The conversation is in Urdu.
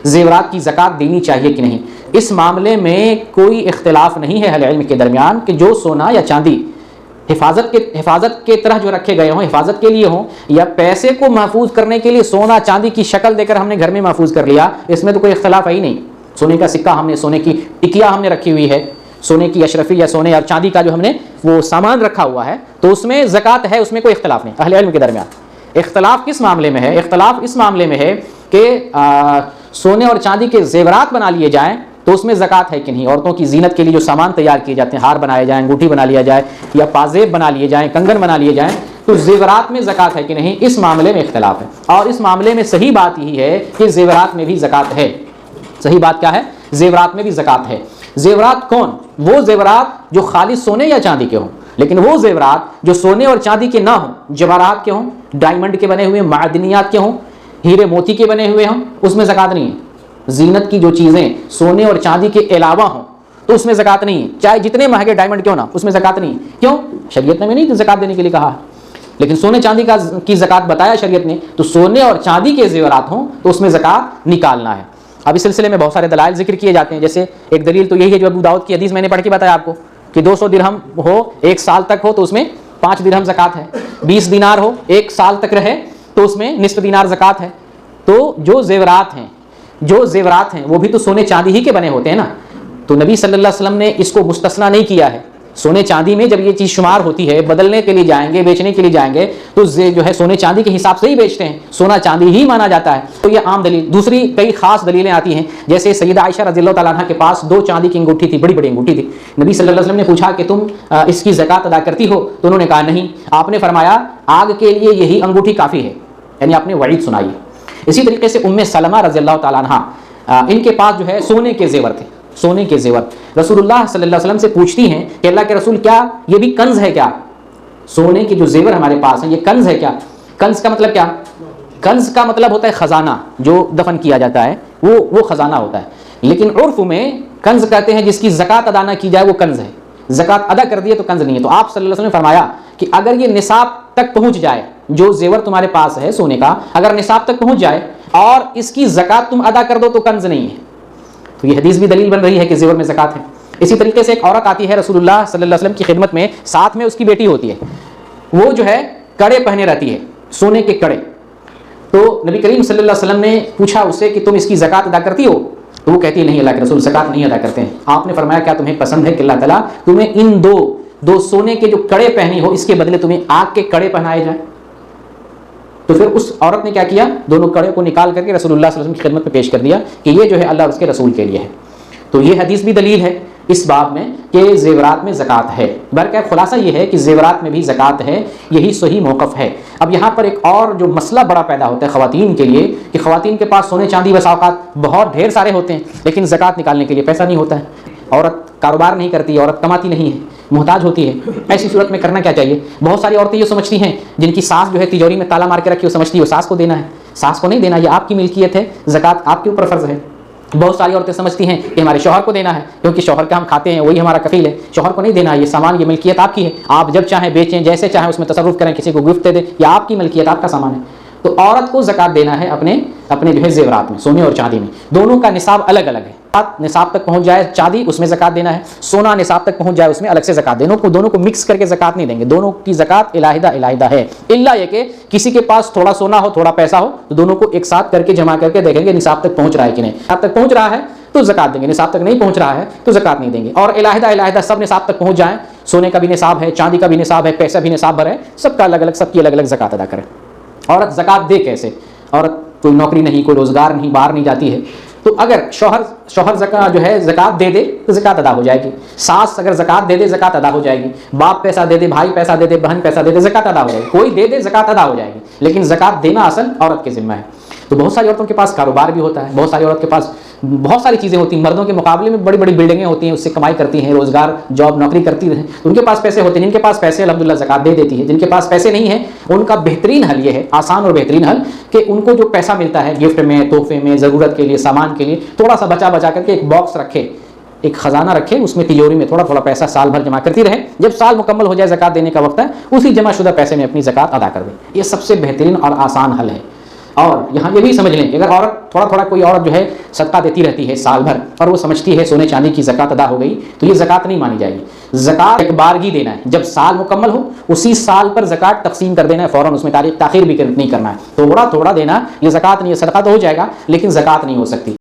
زیورات کی زکوٰۃ دینی چاہیے کہ نہیں، اس معاملے میں کوئی اختلاف نہیں ہے اہل علم کے درمیان کہ جو سونا یا چاندی حفاظت کے طرح جو رکھے گئے ہوں، حفاظت کے لیے ہوں، یا پیسے کو محفوظ کرنے کے لیے سونا چاندی کی شکل دے کر ہم نے گھر میں محفوظ کر لیا، اس میں تو کوئی اختلاف ہے ہی نہیں۔ سونے کا سکہ ہم نے، سونے کی ٹکیا ہم نے رکھی ہوئی ہے، سونے کی اشرفی یا سونے یا چاندی کا جو ہم نے وہ سامان رکھا ہوا ہے، تو اس میں زکوٰۃ ہے، اس میں کوئی اختلاف نہیں اہل علم کے درمیان۔ اختلاف کس معاملے میں ہے؟ اختلاف اس معاملے میں ہے کہ سونے اور چاندی کے زیورات بنا لیے جائیں تو اس میں زکوٰۃ ہے کہ نہیں۔ عورتوں کی زینت کے لیے جو سامان تیار کیے جاتے ہیں، ہار بنائے جائیں، انگوٹھی بنا لیا جائے، یا پازیب بنا لیے جائیں، کنگن بنا لیے جائیں، تو زیورات میں زکوٰۃ ہے کہ نہیں، اس معاملے میں اختلاف ہے۔ اور اس معاملے میں صحیح بات یہی ہے کہ زیورات میں بھی زکوٰۃ ہے۔ صحیح بات کیا ہے؟ زیورات میں بھی زکوٰۃ ہے۔ زیورات کون؟ وہ زیورات جو خالص سونے یا چاندی کے ہوں، لیکن وہ زیورات جو سونے اور چاندی کے نہ ہوں، جواہرات کے ہوں، ڈائمنڈ کے بنے ہوئے، معدنیات کے ہوں، ہیرے موتی کے بنے ہوئے ہوں، اس میں زکوٰۃ نہیں ہے۔ زینت کی جو چیزیں سونے اور چاندی کے علاوہ ہوں تو اس میں زکوٰۃ نہیں ہے، چاہے جتنے مہنگے ڈائمنڈ کیوں نہ، اس میں زکوٰۃ نہیں ہے۔ کیوں؟ شریعت نے نہیں زکوٰۃ دینے کے لیے کہا، لیکن سونے چاندی کی زکوٰۃ بتایا شریعت نے، تو سونے اور چاندی کے زیورات ہوں تو اس میں زکوٰۃ نکالنا ہے۔ اب اس سلسلے میں بہت سارے دلائل ذکر کیے جاتے ہیں، جیسے ایک دلیل تو یہی ہے جو ابو داؤد کی حدیث میں نے پڑھ کے بتایا آپ کو کہ 200 درہم ہو 1 سال تک ہو تو اس میں 5 درہم زکوٰۃ ہے، 20 دینار ہو 1 سال تک رہے تو اس میں نصف دینار زکوٰۃ ہے۔ تو جو زیورات ہیں وہ بھی تو سونے چاندی ہی کے بنے ہوتے ہیں نا، تو نبی صلی اللہ علیہ وسلم نے اس کو مستثنا نہیں کیا ہے۔ سونے چاندی میں جب یہ چیز شمار ہوتی ہے، بدلنے کے لیے جائیں گے، بیچنے کے لیے جائیں گے تو جو ہے سونے چاندی کے حساب سے ہی بیچتے ہیں، سونا چاندی ہی مانا جاتا ہے۔ تو یہ عام دلیل۔ دوسری کئی خاص دلیلیں آتی ہیں، جیسے سیدہ عائشہ رضی اللہ تعالیٰ عنہ کے پاس 2 چاندی کی انگوٹھی تھی، بڑی بڑی انگوٹھی تھی۔ نبی صلی اللہ علیہ وسلم نے پوچھا کہ تم اس کی زکوٰۃ ادا کرتی ہو؟ تو انہوں نے کہا نہیں۔ آپ نے فرمایا آگ کے لیے یہی انگوٹھی کافی ہے، یعنی آپ نے وعید سنائی۔ اسی طریقے سے ام سلمہ رضی اللہ تعالیٰ عنہ، ان کے پاس جو ہے سونے کے زیور تھے، سونے کے زیور۔ رسول اللہ صلی اللہ علیہ وسلم سے پوچھتی ہیں کہ اللہ کے رسول کیا یہ بھی کنز ہے کیا؟ سونے کے جو زیور ہمارے پاس ہیں یہ کنز ہے کیا؟ کنز کا مطلب کیا؟ کنز کا مطلب ہوتا ہے خزانہ، جو دفن کیا جاتا ہے وہ خزانہ ہوتا ہے، لیکن عرف میں کنز کہتے ہیں جس کی زکوٰۃ ادا نہ کی جائے وہ کنز ہے، زکوٰۃ ادا کر دیے تو کنز نہیں ہے۔ تو آپ صلی اللہ علیہ وسلم نے فرمایا کہ اگر یہ نصاب تک پہنچ جائے، جو زیور تمہارے پاس ہے سونے کا، اگر نصاب تک پہنچ جائے اور اس کی زکوٰۃ تم ادا کر دو تو کنز نہیں ہے۔ تو یہ حدیث بھی دلیل بن رہی ہے کہ زیور میں زکوٰۃ ہے۔ اسی طریقے سے ایک عورت آتی ہے رسول اللہ صلی اللہ علیہ وسلم کی خدمت میں، ساتھ میں اس کی بیٹی ہوتی ہے، وہ جو ہے کڑے پہنے رہتی ہے، سونے کے کڑے۔ تو نبی کریم صلی اللہ علیہ وسلم نے پوچھا اس سے کہ تم اس کی زکوٰۃ ادا کرتی ہو؟ تو وہ کہتی ہے نہیں اللہ کے رسول زکوٰۃ نہیں ادا کرتے ہیں۔ آپ نے فرمایا کیا تمہیں پسند ہے کہ اللہ تعالیٰ تمہیں ان دو سونے کے جو کڑے پہنی ہو اس کے بدلے تمہیں آگ کے کڑے پہنائے جائیں؟ تو پھر اس عورت نے کیا کیا؟ دونوں کڑے کو نکال کر کے رسول اللہ صلی اللہ علیہ وسلم کی خدمت میں پیش کر دیا کہ یہ جو ہے اللہ اور اس کے رسول کے لیے ہے۔ تو یہ حدیث بھی دلیل ہے اس باب میں کہ زیورات میں زکوٰۃ ہے۔ بہرکیف خلاصہ یہ ہے کہ زیورات میں بھی زکوٰۃ ہے، یہی صحیح موقف ہے۔ اب یہاں پر ایک اور جو مسئلہ بڑا پیدا ہوتا ہے خواتین کے لیے کہ خواتین کے پاس سونے چاندی بسا اوقات بہت ڈھیر سارے ہوتے ہیں، لیکن زکوٰۃ نکالنے کے لیے پیسہ نہیں ہوتا ہے۔ عورت کاروبار نہیں کرتی، عورت کماتی نہیں ہے، محتاج ہوتی ہے۔ ایسی صورت میں کرنا کیا چاہیے؟ بہت ساری عورتیں یہ سمجھتی ہیں جن کی ساس جو ہے تجوری میں تالا مار کے رکھی، وہ سمجھتی ہے وہ ساس کو دینا ہے، ساس کو نہیں دینا، یہ آپ کی ملکیت ہے، زکوٰۃ آپ کے اوپر فرض ہے۔ بہت ساری عورتیں سمجھتی ہیں کہ ہمارے شوہر کو دینا ہے کیونکہ شوہر کا ہم کھاتے ہیں وہی ہمارا کفیل ہے، شوہر کو نہیں دینا، یہ سامان یہ ملکیت آپ کی ہے، آپ جب چاہیں بیچیں، جیسے چاہیں اس میں تصرف کریں، کسی کو گفٹ دے دیں، یہ آپ کی ملکیت، آپ کا سامان ہے۔ تو عورت کو زکوٰۃ دینا ہے اپنے جو ہے زیورات میں، سونے اور چاندی میں، دونوں کا نصاب الگ الگ ہے۔ نصاب تک پہنچ جائے چاندی اس میں زکوٰۃ دینا ہے، سونا نصاب تک پہنچ جائے اس میں الگ سے زکوٰۃ، دونوں کو مکس کر کے زکوٰۃ نہیں دیں گے، دونوں کی زکوٰۃ علیحدہ ہے، الا یہ کہ کسی کے پاس تھوڑا سونا ہو تھوڑا پیسہ ہو تو دونوں کو ایک ساتھ کر کے جمع کر کے دیکھیں گے نصاب تک پہنچ رہا ہے کہ نہیں، نصاب تک پہنچ رہا ہے تو زکوٰۃ دیں گے، نصاب تک نہیں پہنچ رہا ہے تو زکوٰۃ نہیں دیں گے۔ اور علیحدہ سب نصاب تک پہنچ جائیں، سونے کا بھی نصاب ہے، چاندی کا بھی نصاب ہے، پیسہ بھی نصاب بھر ہے، سب کا الگ الگ، سب کی الگ الگ زکوٰۃ ادا کرے۔ عورت زکوٰۃ دے کیسے؟ عورت کوئی نوکری نہیں، کوئی روزگار نہیں، باہر نہیں جاتی ہے، تو اگر شوہر زکوٰۃ دے دے تو زکوٰۃ ادا ہو جائے گی، ساس اگر زکوٰۃ دے دے زکوٰۃ ادا ہو جائے گی، باپ پیسہ دے دے، بھائی پیسہ دے دے، بہن پیسہ دے دے، زکوٰۃ ادا ہو جائے گی، کوئی دے دے زکوٰۃ ادا ہو جائے گی، لیکن زکوٰۃ دینا اصل عورت کے ذمہ ہے۔ تو بہت ساری عورتوں کے پاس کاروبار بھی ہوتا ہے، بہت ساری عورت کے پاس بہت ساری چیزیں ہوتی ہیں، مردوں کے مقابلے میں بڑی بڑی بلڈنگیں ہوتی ہیں، اس سے کمائی کرتی ہیں، روزگار جاب نوکری کرتی ہیں، ان کے پاس پیسے ہوتے ہیں، جن کے پاس پیسے الحمدللہ زکوٰۃ دے دیتی ہے، جن کے پاس پیسے نہیں ہیں ان کا بہترین حل یہ ہے، آسان اور بہترین حل، کہ ان کو جو پیسہ ملتا ہے گفٹ میں، تحفے میں، ضرورت کے لیے، سامان کے لیے، تھوڑا سا بچا کر کے ایک باکس رکھے، ایک خزانہ رکھے، اس میں تجوری میں تھوڑا تھوڑا پیسہ سال بھر جمع کرتی رہے، جب سال مکمل ہو جائے زکوٰۃ دینے کا وقت ہے، اسی جمع شدہ پیسے میں اپنی زکوٰۃ ادا کر دے۔ یہ سب سے بہترین اور آسان حل ہے۔ اور یہاں یہ بھی سمجھ لیں کہ اگر عورت تھوڑا تھوڑا کوئی عورت جو ہے صدقہ دیتی رہتی ہے سال بھر اور وہ سمجھتی ہے سونے چاندی کی زکوٰۃ ادا ہو گئی تو یہ زکوٰۃ نہیں مانی جائے گی. زکوٰۃ ایک بارگی دینا ہے، جب سال مکمل ہو اسی سال پر زکوٰۃ تقسیم کر دینا ہے فوراً، اس میں تاخیر بھی نہیں کرنا ہے. تھوڑا تھوڑا دینا یہ زکوٰۃ نہیں ہے، صدقہ تو ہو جائے گا لیکن زکوٰۃ نہیں ہو سکتی.